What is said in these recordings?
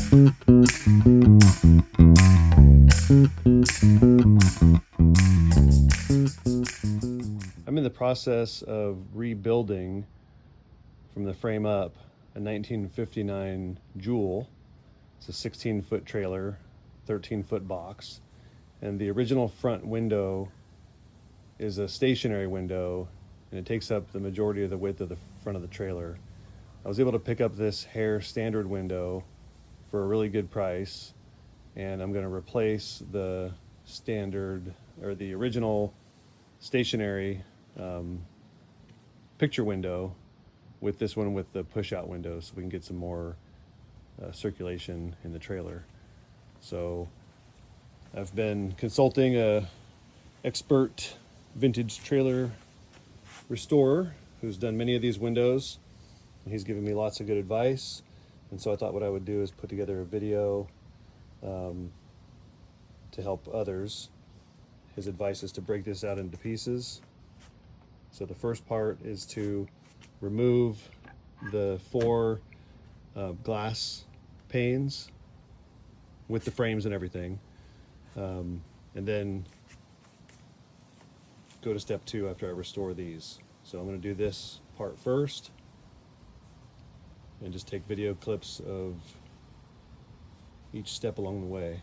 I'm in the process of rebuilding from the frame up a 1959 Jewel. It's a 16-foot trailer, 13-foot box, and the original front window is a stationary window, and it takes up the majority of the width of the front of the trailer. I was able to pick up this HEHR standard window for a really good price, and I'm going to replace the standard or the original stationary picture window with this one with the push-out window, so we can get some more circulation in the trailer. So I've been consulting a expert vintage trailer restorer who's done many of these windows, and he's given me lots of good advice. And so I thought what I would do is put together a video to help others. His advice is to break this out into pieces. So the first part is to remove the 4 glass panes with the frames and everything, and then go to step 2 after I restore these. So I'm going to do this part first and just take video clips of each step along the way.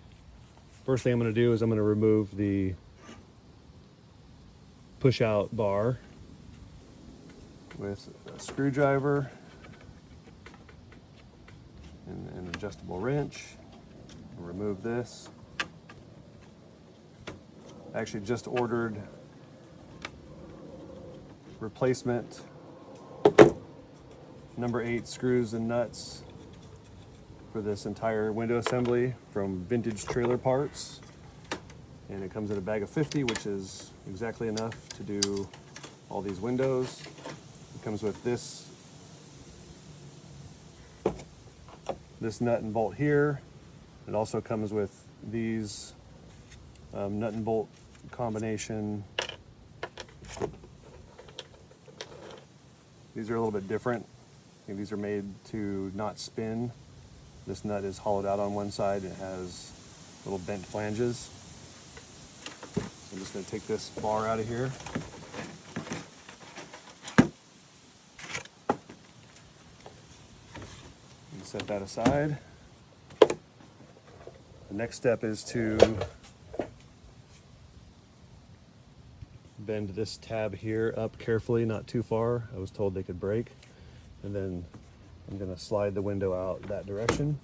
First thing I'm going to do is I'm going to remove the push-out bar with a screwdriver and an adjustable wrench. I'll remove this. I actually just ordered replacement number 8 screws and nuts for this entire window assembly from Vintage Trailer Parts, and it comes in a bag of 50, which is exactly enough to do all these windows. It comes with this nut and bolt here. It also comes with these nut and bolt combination. These are a little bit different. I think these are made to not spin. This nut is hollowed out on one side and it has little bent flanges. So I'm just going to take this bar out of here. And set that aside. The next step is to bend this tab here up carefully, not too far. I was told they could break. And then I'm going to slide the window out that direction.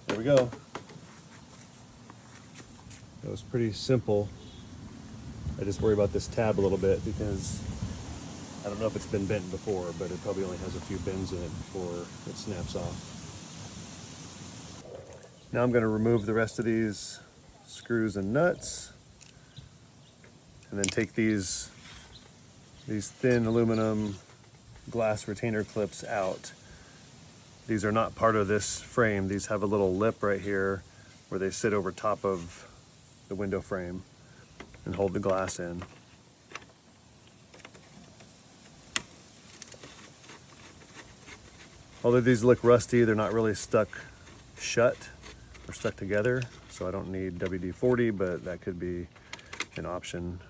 There we go. That was pretty simple. I just worry about this tab a little bit because I don't know if it's been bent before, but it probably only has a few bends in it before it snaps off. Now I'm going to remove the rest of these screws and nuts, and then take these thin aluminum glass retainer clips out. These are not part of this frame. These have a little lip right here where they sit over top of the window frame and hold the glass in. Although these look rusty, they're not really stuck shut or stuck together, so I don't need WD-40, but that could be an option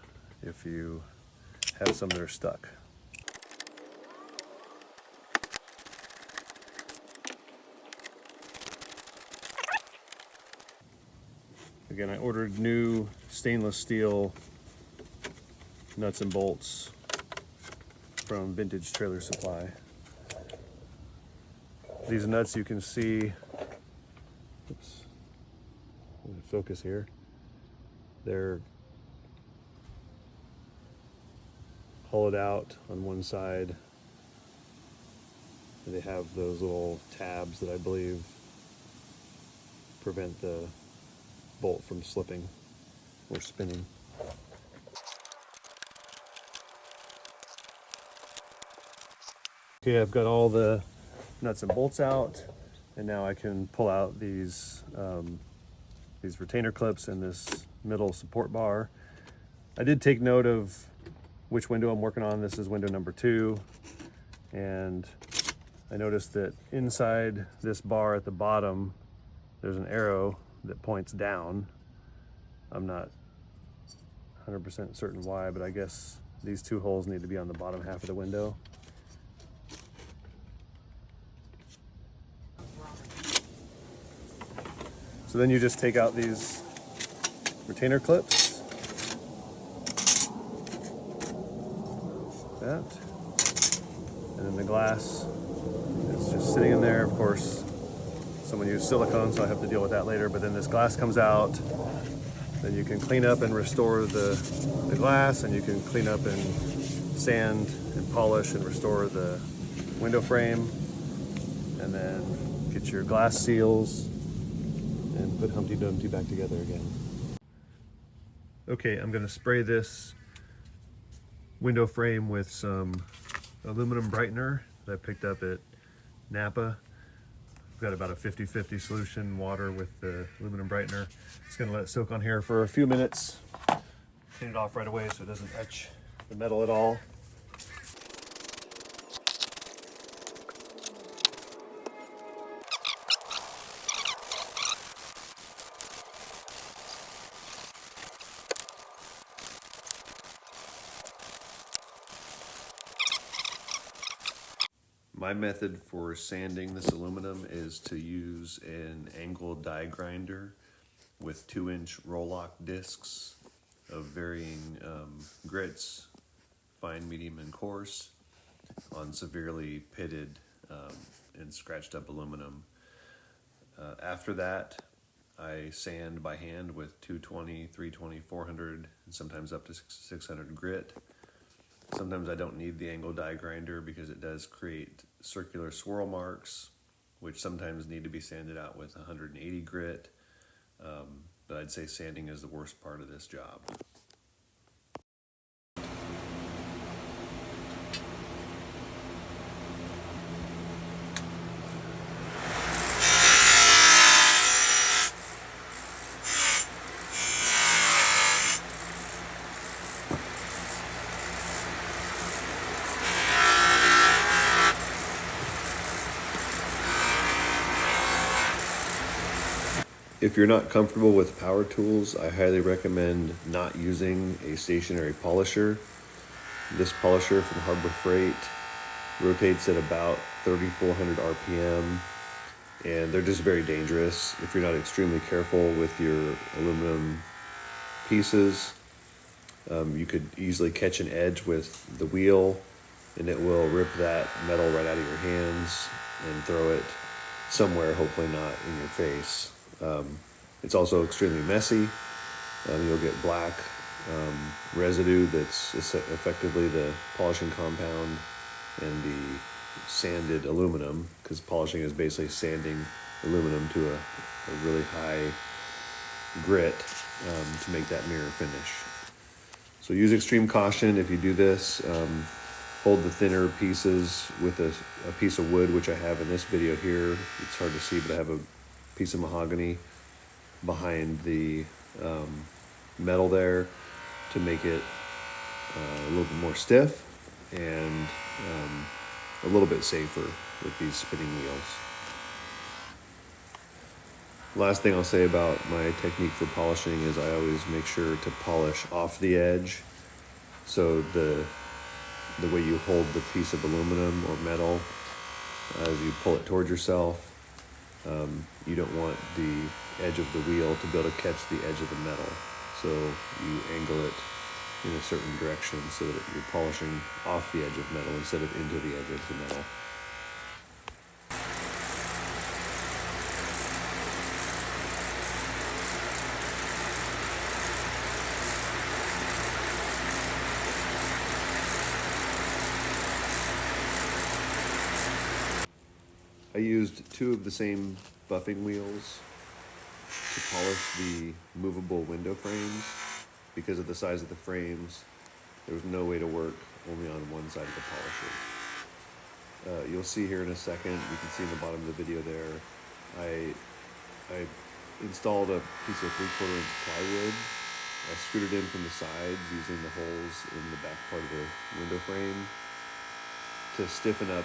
if you have some that are stuck. Again, I ordered new stainless steel nuts and bolts from Vintage Trailer Supply. These nuts you can see, oops, focus here, they're hollowed out on one side, and they have those little tabs that I believe prevent the bolt from slipping or spinning. Okay, I've got all the nuts and bolts out, and now I can pull out these retainer clips and this middle support bar. I did take note of which window I'm working on. This is window number 2, and I noticed that inside this bar at the bottom, there's an arrow that points down. I'm not 100% certain why, but I guess these 2 holes need to be on the bottom half of the window. So then you just take out these retainer clips, that, and then the glass is just sitting in there. Of course, someone used silicone, so I have to deal with that later, but then this glass comes out. Then you can clean up and restore the glass, and you can clean up and sand and polish and restore the window frame, and then get your glass seals and put Humpty Dumpty back together again. Okay, I'm gonna spray this window frame with some aluminum brightener that I picked up at Napa. I've got about a 50-50 solution, water with the aluminum brightener. Just gonna let it soak on here for a few minutes. Clean it off right away so it doesn't etch the metal at all. My method for sanding this aluminum is to use an angle die grinder with 2-inch roll-lock discs of varying grits, fine, medium, and coarse, on severely pitted and scratched up aluminum. After that, I sand by hand with 220, 320, 400, and sometimes up to 600 grit. Sometimes I don't need the angle die grinder because it does create circular swirl marks, which sometimes need to be sanded out with 180 grit. But I'd say sanding is the worst part of this job. If you're not comfortable with power tools, I highly recommend not using a stationary polisher. This polisher from Harbor Freight rotates at about 3,400 RPM, and they're just very dangerous. If you're not extremely careful with your aluminum pieces, you could easily catch an edge with the wheel, and it will rip that metal right out of your hands and throw it somewhere, hopefully not in your face. It's also extremely messy. You'll get black residue that's effectively the polishing compound and the sanded aluminum, because polishing is basically sanding aluminum to a really high grit to make that mirror finish. So use extreme caution if you do this. Hold the thinner pieces with a piece of wood, which I have in this video here. It's hard to see, but I have a piece of mahogany behind the metal there to make it a little bit more stiff and a little bit safer with these spinning wheels. Last thing I'll say about my technique for polishing is I always make sure to polish off the edge. So the way you hold the piece of aluminum or metal as you pull it towards yourself, you don't want the edge of the wheel to be able to catch the edge of the metal. So you angle it in a certain direction so that you're polishing off the edge of metal instead of into the edge of the metal. I used 2 of the same buffing wheels to polish the movable window frames. Because of the size of the frames, there was no way to work only on one side of the polisher. You'll see here in a second, you can see in the bottom of the video there, I installed a piece of 3/4 inch plywood. I screwed it in from the sides using the holes in the back part of the window frame to stiffen up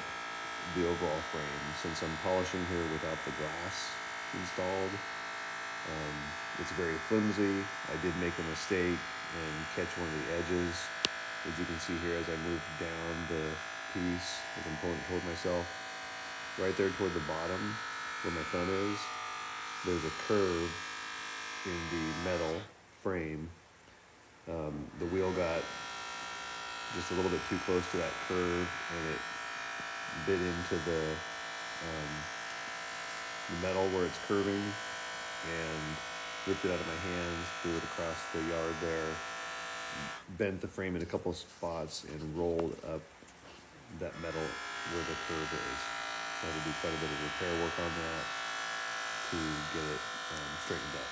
the overall frame. Since I'm polishing here without the glass installed, it's very flimsy. I did make a mistake and catch one of the edges. As you can see here, as I move down the piece, as I'm pulling it toward myself, right there toward the bottom where my thumb is, there's a curve in the metal frame. The wheel got just a little bit too close to that curve and it bit into the metal where it's curving and ripped it out of my hands, threw it across the yard there, bent the frame in a couple of spots and rolled up that metal where the curve is. So I had to do quite a bit of repair work on that to get it straightened up.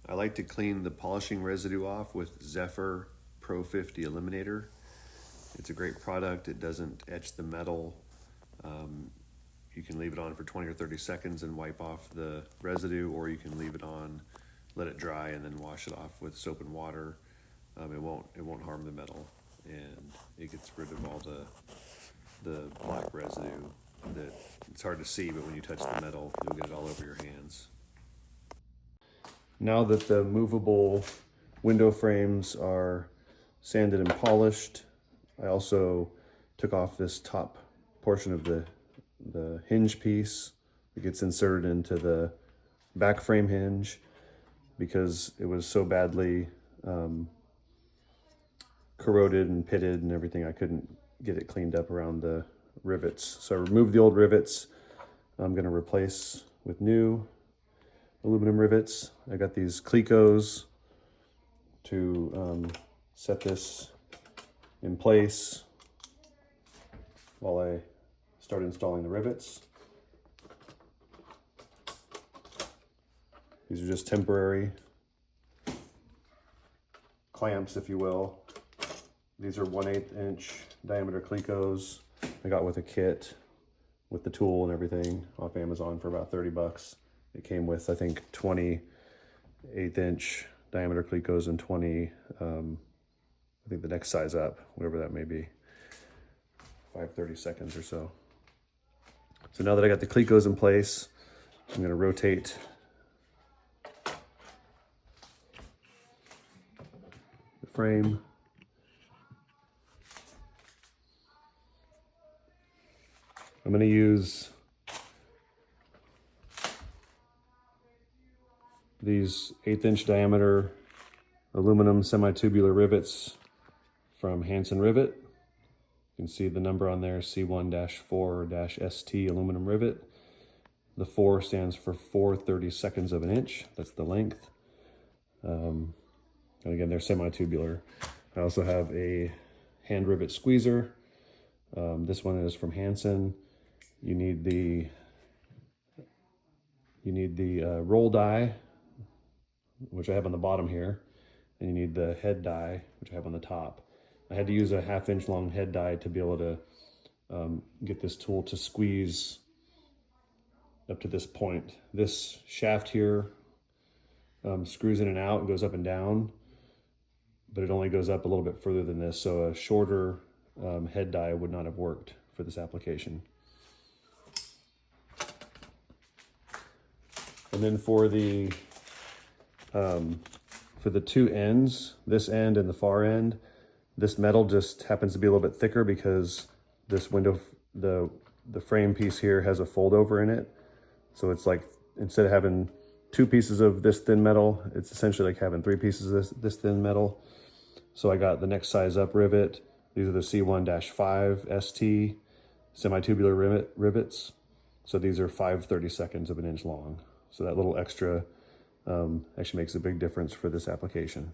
I like to clean the polishing residue off with Zephyr Pro 50 Eliminator. It's a great product. It doesn't etch the metal. You can leave it on for 20 or 30 seconds and wipe off the residue, or you can leave it on, let it dry, and then wash it off with soap and water. It won't harm the metal, and it gets rid of all the black residue that it's hard to see, but when you touch the metal, you'll get it all over your hands. Now that the movable window frames are sanded and polished, I also took off this top portion of the hinge piece that gets inserted into the back frame hinge because it was so badly corroded and pitted and everything. I couldn't get it cleaned up around the rivets. So I removed the old rivets. I'm going to replace with new aluminum rivets. I got these Clecos to set this in place while I start installing the rivets. These are just temporary clamps, if you will. These are 1/8 inch diameter Clecos I got with a kit with the tool and everything off Amazon for about 30 bucks. It came with, I think, 20 1/8 inch diameter Clecos and 20, I think the next size up, whatever that may be, 5/32 or so. So now that I got the Clecos in place, I'm going to rotate the frame. I'm going to use these 1/8 inch diameter aluminum semi-tubular rivets from Hansen Rivet. You can see the number on there, C1-4-ST aluminum rivet. The 4 stands for 4/32 of an inch. That's the length. And again, they're semi-tubular. I also have a hand rivet squeezer. This one is from Hansen. You need the roll die, which I have on the bottom here, and you need the head die, which I have on the top. I had to use a 1/2 inch long head die to be able to get this tool to squeeze up to this point. This shaft here screws in and out and goes up and down. but it only goes up a little bit further than this, so a shorter head die would not have worked for this application. And then for the two ends, this end and the far end, this metal just happens to be a little bit thicker because this window, the frame piece here has a fold over in it. So it's like, instead of having 2 pieces of this thin metal, it's essentially like having 3 pieces of this thin metal. So I got the next size up rivet. These are the C1-5 ST semi-tubular rivets. So these are 5/32 of an inch long. So that little extra actually makes a big difference for this application.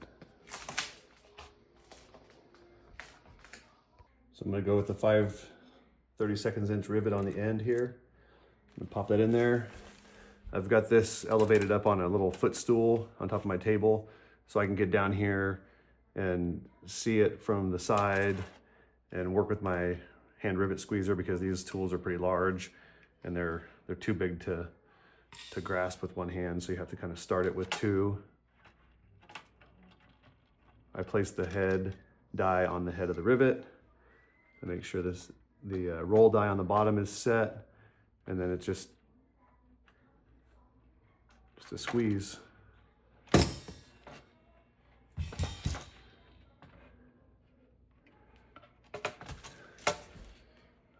So I'm gonna go with the 5/32 inch rivet on the end here. I'm gonna pop that in there. I've got this elevated up on a little footstool on top of my table so I can get down here and see it from the side and work with my hand rivet squeezer, because these tools are pretty large and they're too big to grasp with one hand, so you have to kind of start it with 2. I place the head die on the head of the rivet to make sure the roll die on the bottom is set, and then it's just a squeeze.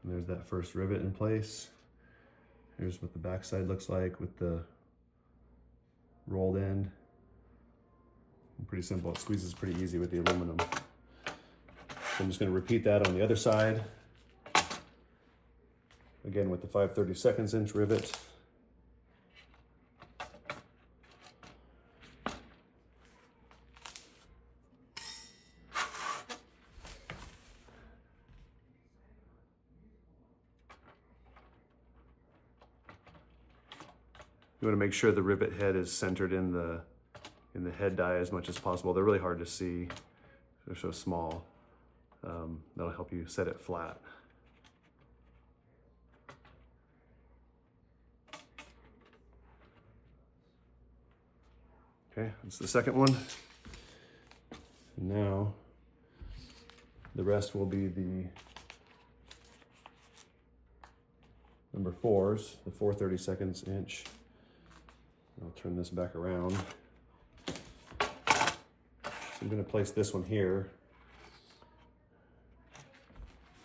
And there's that first rivet in place. Here's what the back side looks like with the rolled end. Pretty simple. It squeezes pretty easy with the aluminum. So I'm just going to repeat that on the other side. Again with the 5/32 inch rivet. You want to make sure the rivet head is centered in the head die as much as possible. They're really hard to see. They're so small. That'll help you set it flat. Okay, that's the second one. And now the rest will be the number 4s, the 4/32 inch. I'll turn this back around. So I'm going to place this one here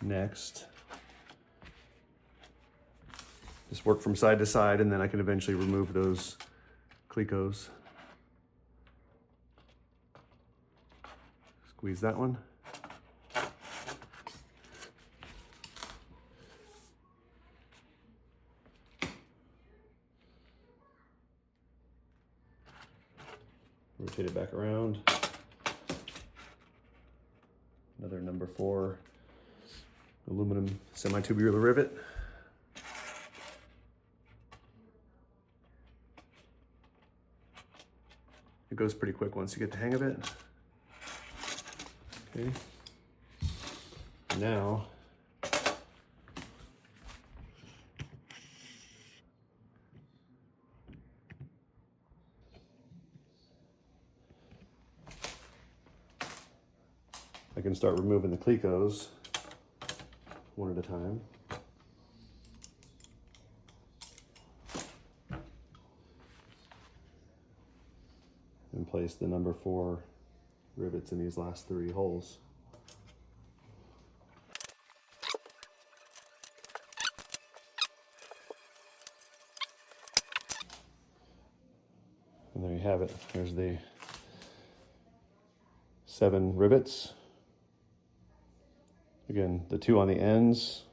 next. Just work from side to side, and then I can eventually remove those clecos. Squeeze that one. Rotate it back around. Another number 4 aluminum semi-tubular rivet. It goes pretty quick once you get the hang of it. Okay. Now, I can start removing the clecos one at a time. And place the number 4 rivets in these last 3 holes. And there you have it. There's the 7 rivets. Again, the 2 on the ends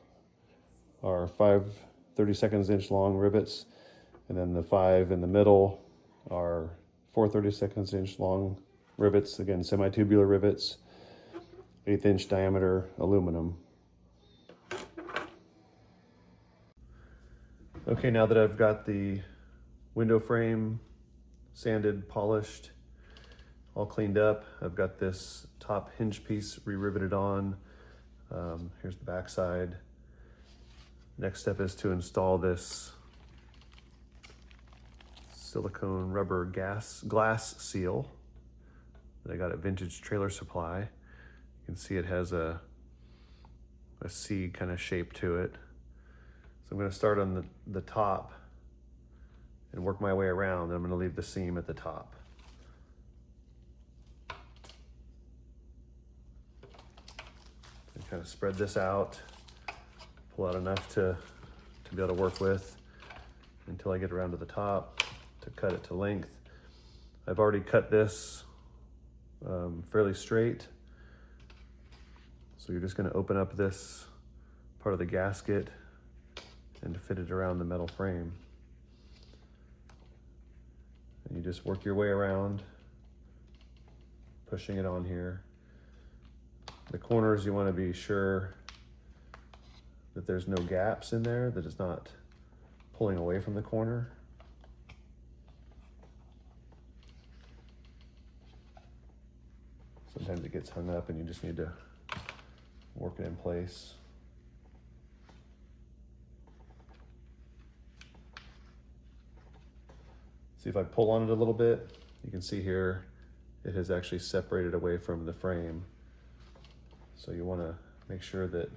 are 5/32 inch long rivets, and then the 5 in the middle are 4/32 inch long rivets. Again, semi-tubular rivets, 1/8 inch diameter aluminum. Okay, now that I've got the window frame sanded, polished, all cleaned up, I've got this top hinge piece re-riveted on. Here's the back side. Next step is to install this silicone rubber glass seal that I got at Vintage Trailer Supply. You can see it has a C kind of shape to it. So I'm going to start on the top and work my way around. I'm going to leave the seam at the top. And kind of spread this out, pull out enough to be able to work with until I get around to the top to cut it to length. I've already cut this fairly straight. So you're just going to open up this part of the gasket and fit it around the metal frame. And you just work your way around, pushing it on here. The corners, you want to be sure that there's no gaps in there, that it's not pulling away from the corner. Sometimes it gets hung up and you just need to work it in place. See, if I pull on it a little bit, you can see here it has actually separated away from the frame. So you want to make sure that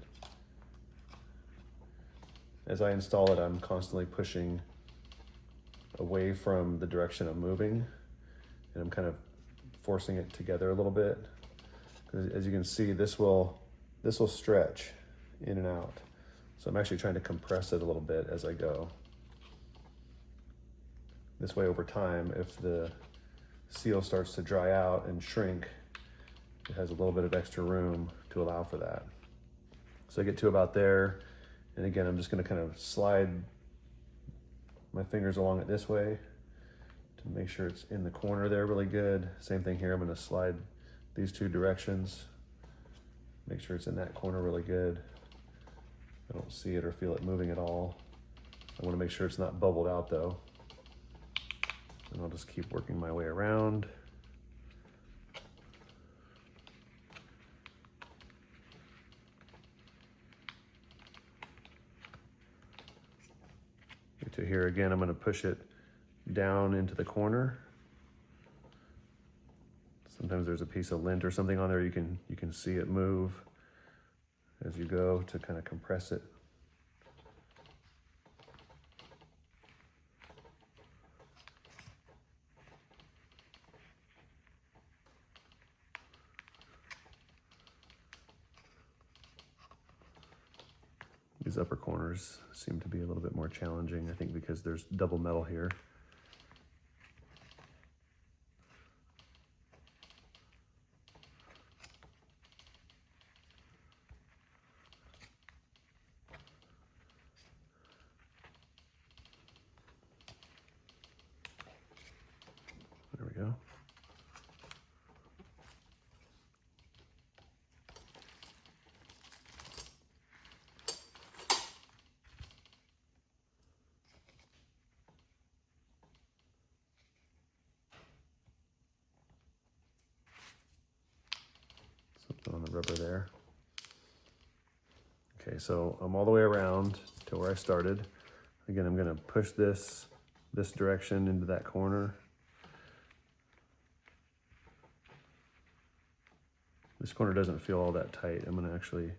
as I install it, I'm constantly pushing away from the direction I'm moving, and I'm kind of forcing it together a little bit. As you can see, this will stretch in and out. So I'm actually trying to compress it a little bit as I go. This way, over time, if the seal starts to dry out and shrink, it has a little bit of extra room to allow for that. So I get to about there, and again, I'm just going to kind of slide my fingers along it this way to make sure it's in the corner there really good. Same thing here, I'm going to slide these two directions, make sure it's in that corner really good. I don't see it or feel it moving at all. I want to make sure it's not bubbled out though. And I'll just keep working my way around. Get to here again, I'm going to push it down into the corner. Sometimes there's a piece of lint or something on there. You can see it move as you go to kind of compress it. These upper corners seem to be a little bit more challenging, I think, because there's double metal here. There we go. Something on the rubber there. Okay, so I'm all the way around to where I started. Again, I'm going to push this direction into that corner. This corner doesn't feel all that tight. I'm going to actually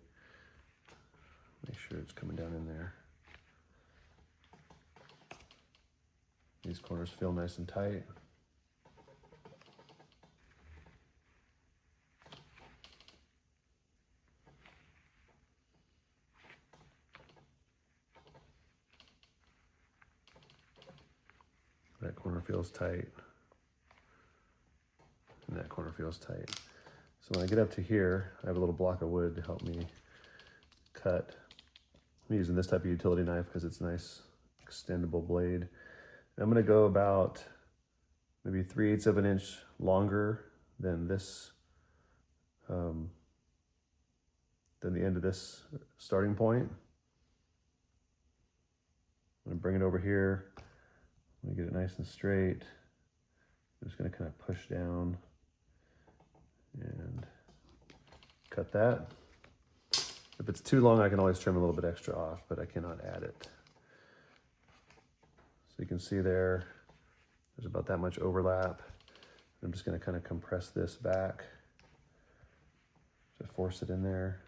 make sure it's coming down in there. These corners feel nice and tight. That corner feels tight. And that corner feels tight. So when I get up to here, I have a little block of wood to help me cut. I'm using this type of utility knife because it's a nice extendable blade. And I'm going to go about maybe 3/8 of an inch longer than this, than the end of this starting point. I'm going to bring it over here. I'm going to get it nice and straight. I'm just going to kind of push down and cut that. If it's too long, I can always trim a little bit extra off, but I cannot add it. So you can see there's about that much overlap. I'm just going to kind of compress this back to force it in there.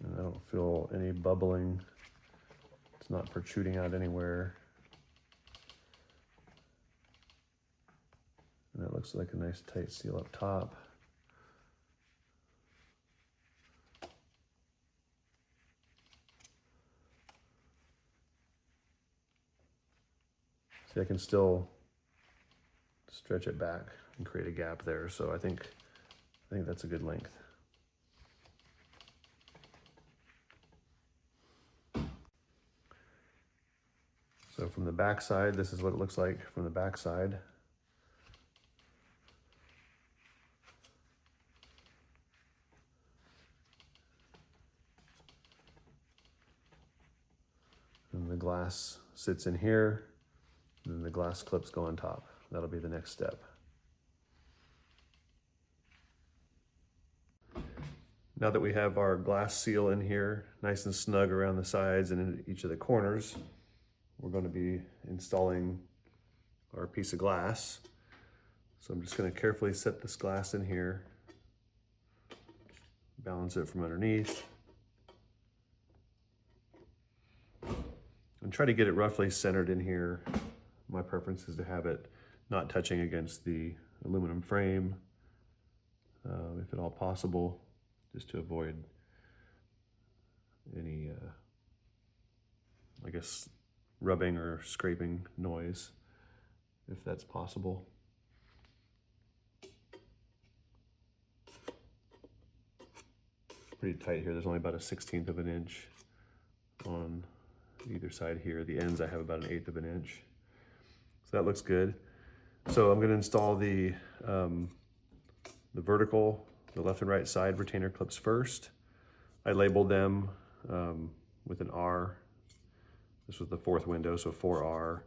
And I don't feel any bubbling. It's not protruding out anywhere. And that looks like a nice tight seal up top. See, I can still stretch it back and create a gap there. So I think that's a good length. So from the back side, this is what it looks like from the back side. And the glass sits in here, and then the glass clips go on top. That'll be the next step. Now that we have our glass seal in here, nice and snug around the sides and in each of the corners, we're going to be installing our piece of glass. So I'm just going to carefully set this glass in here, balance it from underneath, and try to get it roughly centered in here. My preference is to have it not touching against the aluminum frame, if at all possible, just to avoid any, I guess, rubbing or scraping noise, if that's possible. Pretty tight here. There's only about a 1/16 of an inch on either side here. The ends I have about 1/8 of an inch. So that looks good. So I'm going to install the vertical, the left and right side retainer clips first. I labeled them with an R. This was the 4th window, so 4R,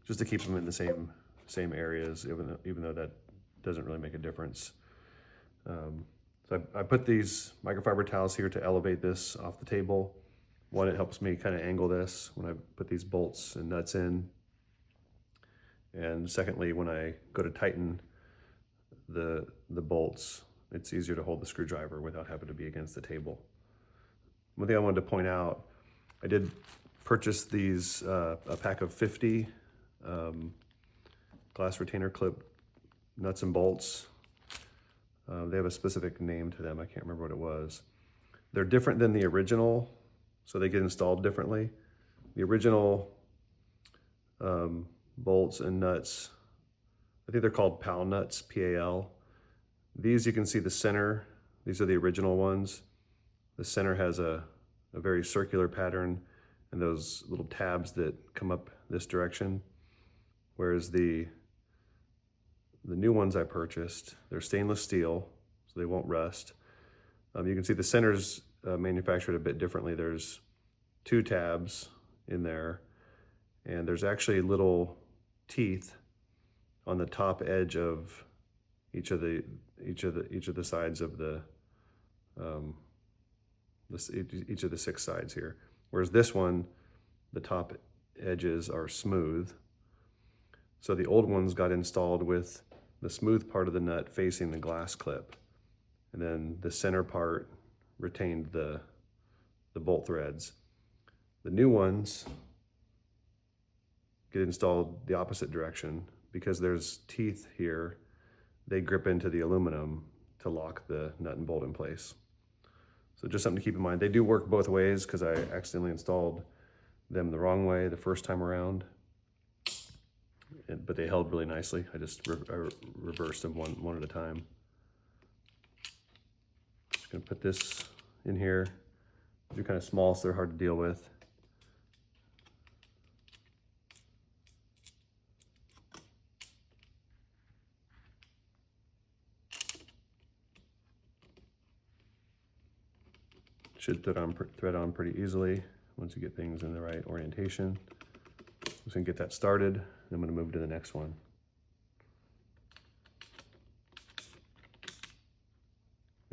just to keep them in the same areas, even though that doesn't really make a difference. So I put these microfiber towels here to elevate this off the table. One, it helps me kind of angle this when I put these bolts and nuts in. And secondly, when I go to tighten the bolts, it's easier to hold the screwdriver without having to be against the table. One thing I wanted to point out, I did purchase these, a pack of 50 glass retainer clip nuts and bolts. They have a specific name to them. I can't remember what it was. They're different than the original, so they get installed differently. The original bolts and nuts, I think they're called PAL nuts, P-A-L. These, you can see the center. These are the original ones. The center has a very circular pattern and those little tabs that come up this direction. Whereas the new ones I purchased, they're stainless steel, so they won't rust. You can see the center's manufactured a bit differently. There's 2 tabs in there, and there's actually little teeth on the top edge of each of the sides of each of the 6 sides here. Whereas this one, the top edges are smooth. So the old ones got installed with the smooth part of the nut facing the glass clip, and then the center part retained the bolt threads. The new ones get installed the opposite direction because there's teeth here. They grip into the aluminum to lock the nut and bolt in place. So just something to keep in mind. They do work both ways because I accidentally installed them the wrong way the first time around, but they held really nicely. I just reversed them one at a time. Just gonna put this in here. They're kind of small, so they're hard to deal with. Should thread on pretty easily once you get things in the right orientation. Just gonna get that started. I'm gonna move to the next one.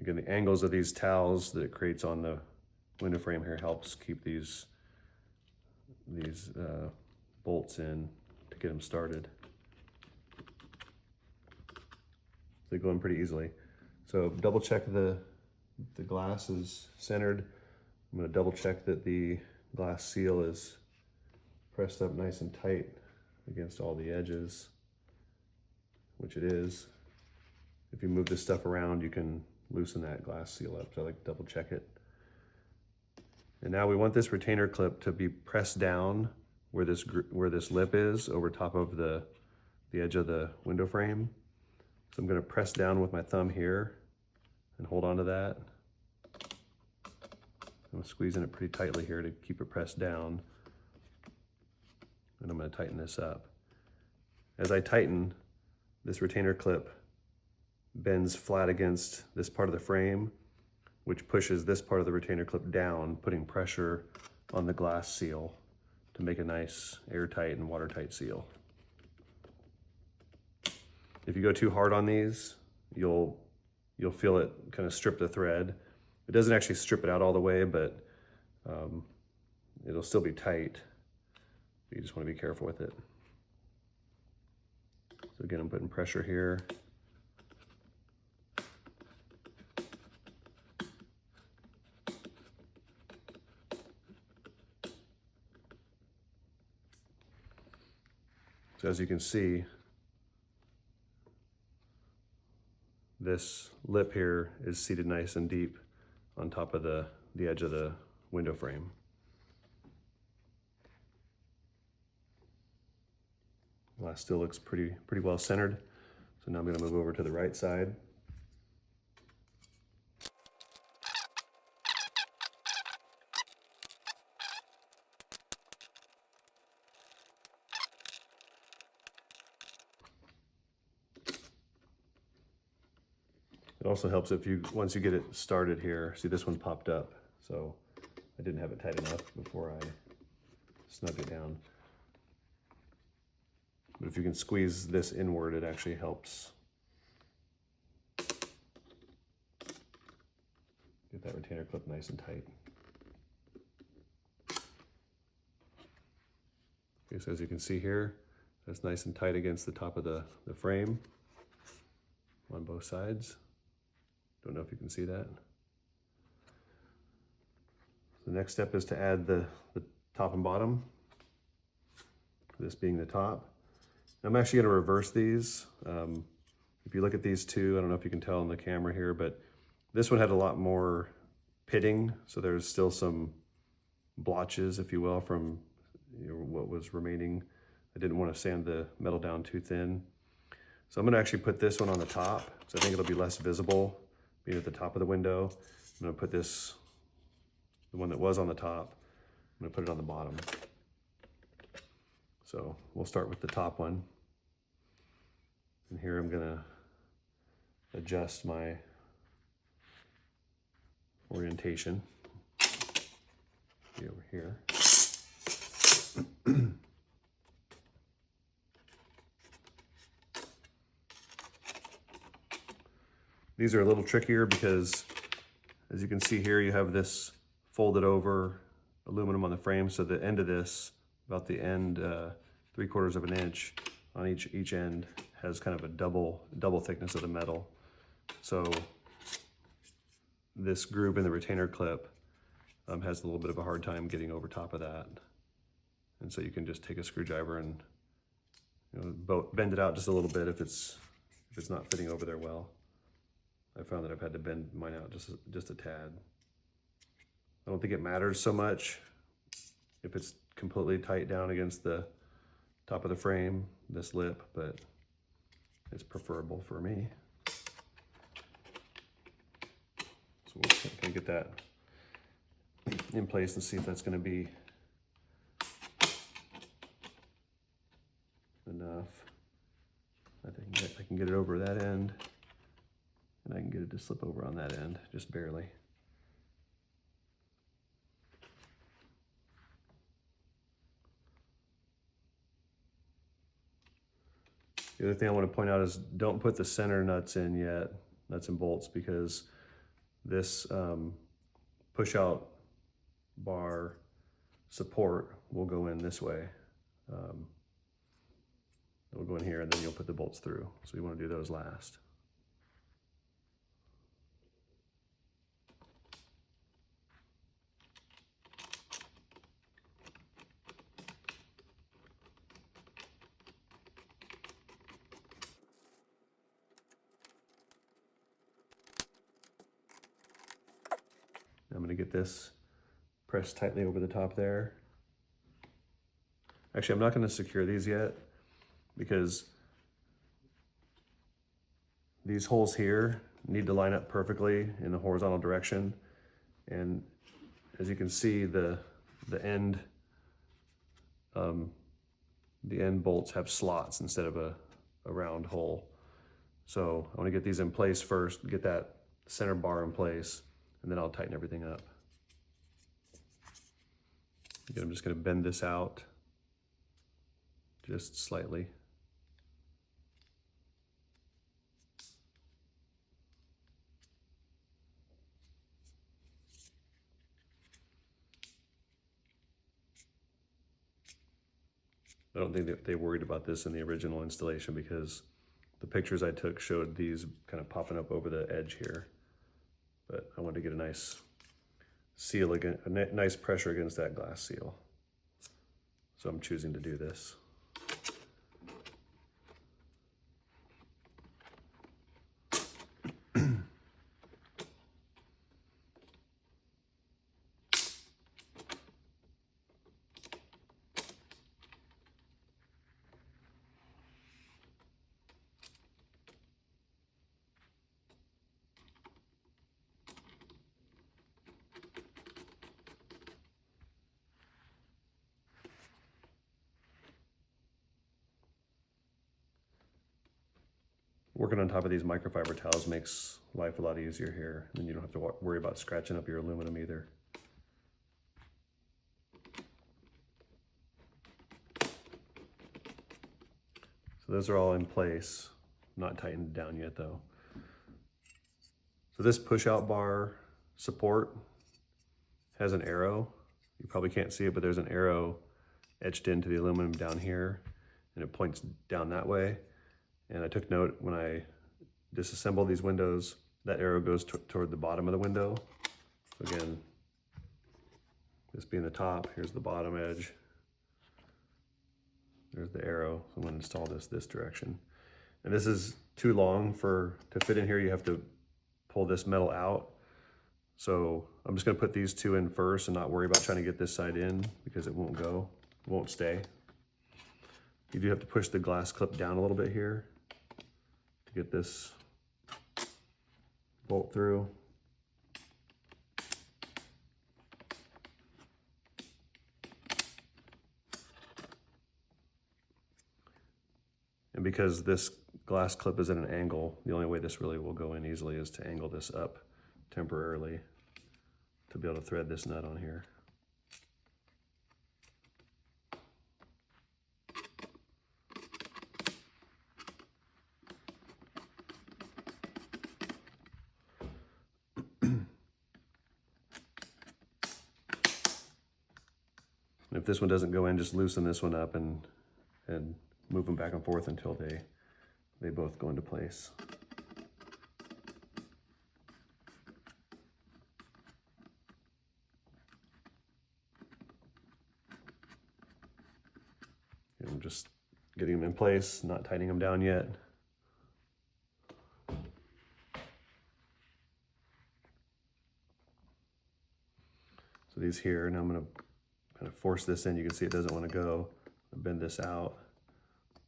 Again, the angles of these towels that it creates on the window frame here helps keep these bolts in to get them started. They go in pretty easily. So double check the glass is centered. I'm going to double check that the glass seal is pressed up nice and tight against all the edges, which it is. If you move this stuff around, you can loosen that glass seal up. So I like to double check it. And now we want this retainer clip to be pressed down where this lip is over top of the edge of the window frame. So I'm going to press down with my thumb here and hold on to that. I'm squeezing it pretty tightly here to keep it pressed down. And I'm going to tighten this up. As I tighten, this retainer clip bends flat against this part of the frame, which pushes this part of the retainer clip down, putting pressure on the glass seal to make a nice airtight and watertight seal. If you go too hard on these, you'll feel it kind of strip the thread. It doesn't actually strip it out all the way, but it'll still be tight. You just want to be careful with it. So again, I'm putting pressure here. So as you can see, this lip here is seated nice and deep on top of the edge of the window frame. Glass still looks pretty well centered. So now I'm going to move over to the right side. It also helps if once you get it started here, see this one popped up. So I didn't have it tight enough before I snugged it down. But if you can squeeze this inward, it actually helps get that retainer clip nice and tight. Okay, so as you can see here, that's nice and tight against the top of the frame on both sides. Don't know if you can see that. The next step is to add the top and bottom, this being the top. I'm actually going to reverse these. If you look at these two, I don't know if you can tell on the camera here, but this one had a lot more pitting, so there's still some blotches, if you will, from what was remaining. I didn't want to sand the metal down too thin. So I'm going to actually put this one on the top, so I think it'll be less visible being at the top of the window. I'm going to put this, the one that was on the top, I'm going to put it on the bottom. So we'll start with the top one. And here I'm going to adjust my orientation. Be over here. These are a little trickier because, as you can see here, you have this folded over aluminum on the frame. So the end of this, about the end 3/4 of an inch on each end, has kind of a double thickness of the metal. So this groove in the retainer clip has a little bit of a hard time getting over top of that. And so you can just take a screwdriver and bend it out just a little bit if it's not fitting over there well. I found that I've had to bend mine out just a tad. I don't think it matters so much if it's completely tight down against the top of the frame, this lip, but it's preferable for me. So we'll kind of get that in place and see if that's going to be enough. I think I can get it over that end, and I can get it to slip over on that end, just barely. The other thing I want to point out is don't put the center nuts in yet, nuts and bolts, because this push out bar support will go in this way. It'll go in here and then you'll put the bolts through. So you want to do those last. I'm going to get this pressed tightly over the top there. Actually, I'm not going to secure these yet because these holes here need to line up perfectly in the horizontal direction. And as you can see, the end bolts have slots instead of a round hole. So I want to get these in place first, get that center bar in place, and then I'll tighten everything up. Again, I'm just going to bend this out just slightly. I don't think that they worried about this in the original installation because the pictures I took showed these kind of popping up over the edge here. But I wanted to get a nice seal, again, a nice pressure against that glass seal. So I'm choosing to do this. Working on top of these microfiber towels makes life a lot easier here, and then you don't have to worry about scratching up your aluminum either. So those are all in place, not tightened down yet though. So this push-out bar support has an arrow. You probably can't see it, but there's an arrow etched into the aluminum down here, and it points down that way. And I took note when I disassemble these windows, that arrow goes toward the bottom of the window. So again, this being the top, here's the bottom edge. There's the arrow. So I'm going to install this direction. And this is too long to fit in here. You have to pull this metal out. So I'm just going to put these two in first and not worry about trying to get this side in because it won't go, it won't stay. You do have to push the glass clip down a little bit here to get this bolt through. And because this glass clip is at an angle, the only way this really will go in easily is to angle this up temporarily to be able to thread this nut on here. If this one doesn't go in, just loosen this one up and move them back and forth until they both go into place. And I'm just getting them in place, not tightening them down yet. So these here, now I'm going to kind of force this in. You can see it doesn't want to go. Bend this out,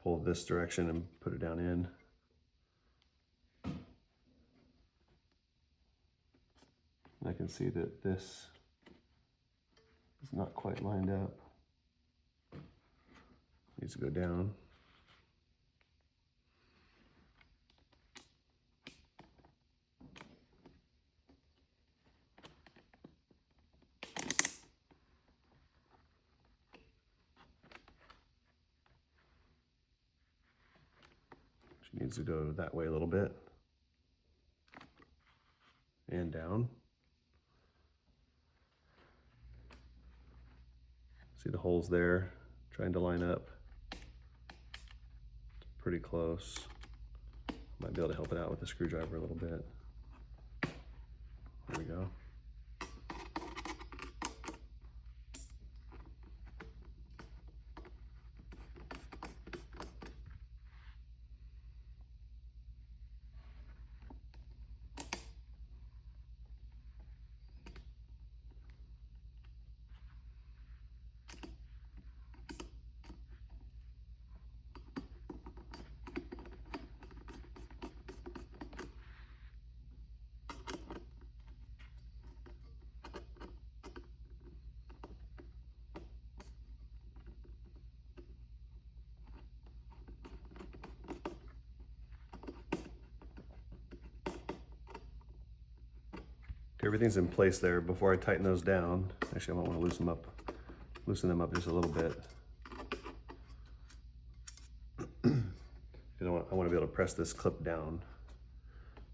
pull this direction and put it down in. And I can see that this is not quite lined up. Needs to go down. Needs to go that way a little bit and down. See the holes there, trying to line up. It's pretty close. Might be able to help it out with the screwdriver a little bit. There we go. Everything's in place there. Before I tighten those down, actually I might want to loosen them up just a little bit. Because I want to be able to press this clip down.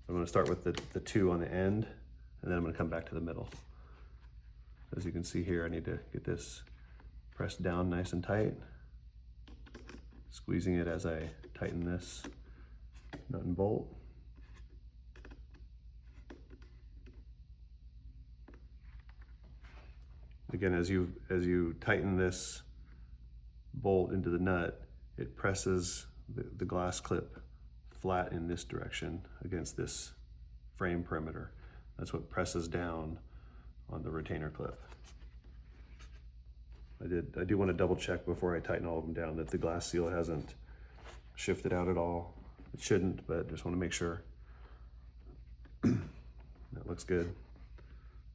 I'm going to start with the two on the end, and then I'm going to come back to the middle. As you can see here, I need to get this pressed down nice and tight. Squeezing it as I tighten this nut and bolt. Again, as you tighten this bolt into the nut, it presses the glass clip flat in this direction against this frame perimeter. That's what presses down on the retainer clip. I do want to double check before I tighten all of them down that the glass seal hasn't shifted out at all. It shouldn't, but just want to make sure. That looks good.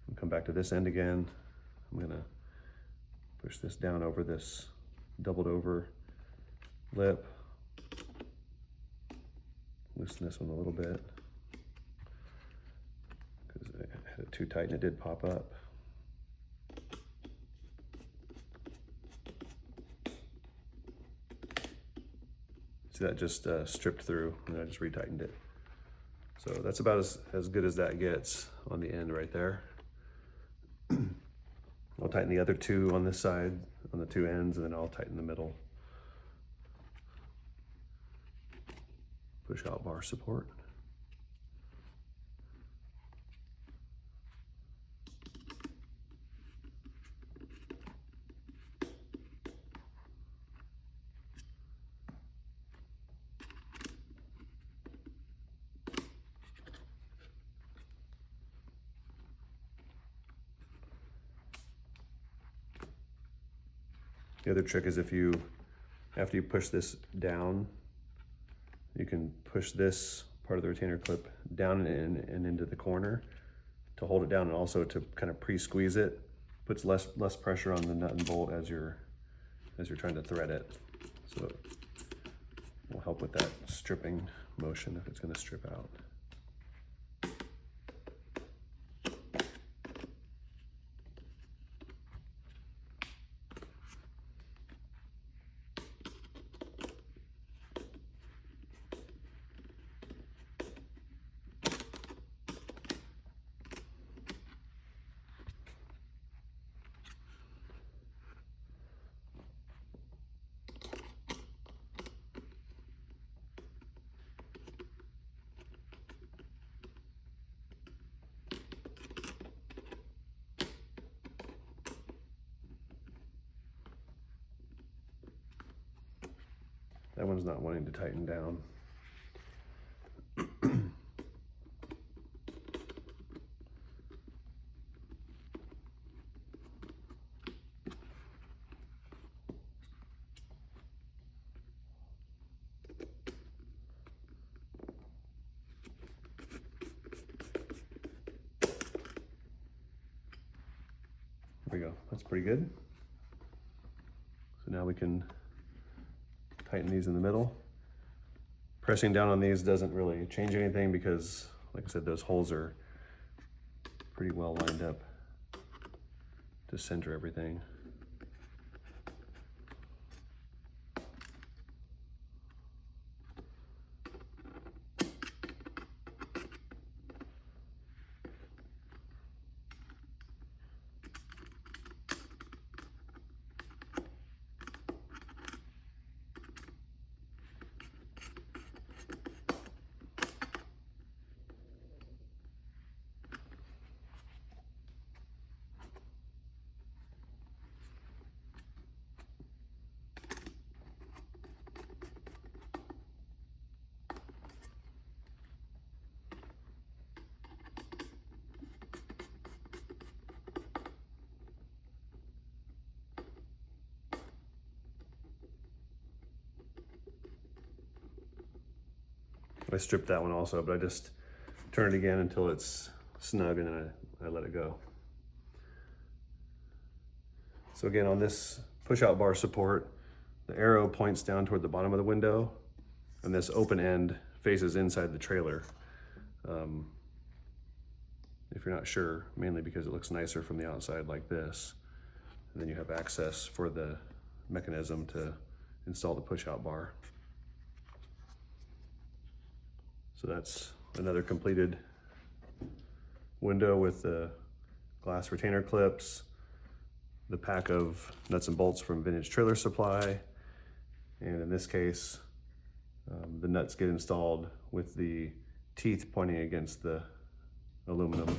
I'll come back to this end again. I'm gonna push this down over this doubled over lip. Loosen this one a little bit because I had it too tight and it did pop up. See, that just stripped through and I just retightened it. So that's about as good as that gets on the end right there. I'll tighten the other two on this side, on the two ends, and then I'll tighten the middle. Push out bar support. The other trick is after you push this down, you can push this part of the retainer clip down and into the corner to hold it down, and also to kind of pre-squeeze it. Puts less pressure on the nut and bolt as you're trying to thread it. So it will help with that stripping motion if it's going to strip out. That one's not wanting to tighten down. There we go, that's pretty good. So now we can tighten these in the middle. Pressing down on these doesn't really change anything because, like I said, those holes are pretty well lined up to center everything. I stripped that one also, but I just turn it again until it's snug and then I let it go. So again, on this push-out bar support, the arrow points down toward the bottom of the window, and this open end faces inside the trailer. If you're not sure, mainly because it looks nicer from the outside like this. And then you have access for the mechanism to install the push-out bar. So that's another completed window with the glass retainer clips, the pack of nuts and bolts from Vintage Trailer Supply, and in this case, the nuts get installed with the teeth pointing against the aluminum